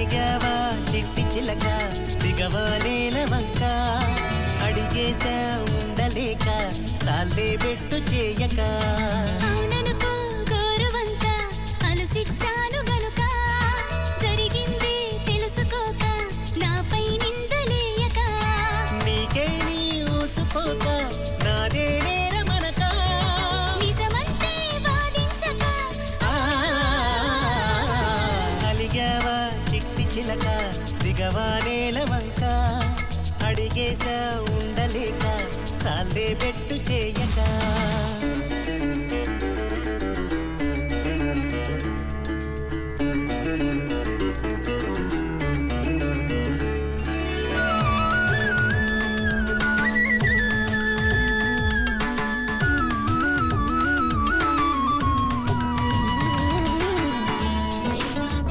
అలిగావా చిట్టి చిలక దిగవా నేల వంక అడిగేసా ఉండలేక చాలే బెట్టు చేయక అవుననుకో గోరువంక అలసిచ్చాను గనుక జరిగింది తెలుసుకోక నాపై నిందలేయక నీకే నీ ఊసుకోక నాదే నేరమనక నిజమంటే వాదించక అలిగావా చిట్టి చిలక దిగవా నేల వంక అడిగేసా ఉండలేక చాలే బెట్టు చేయక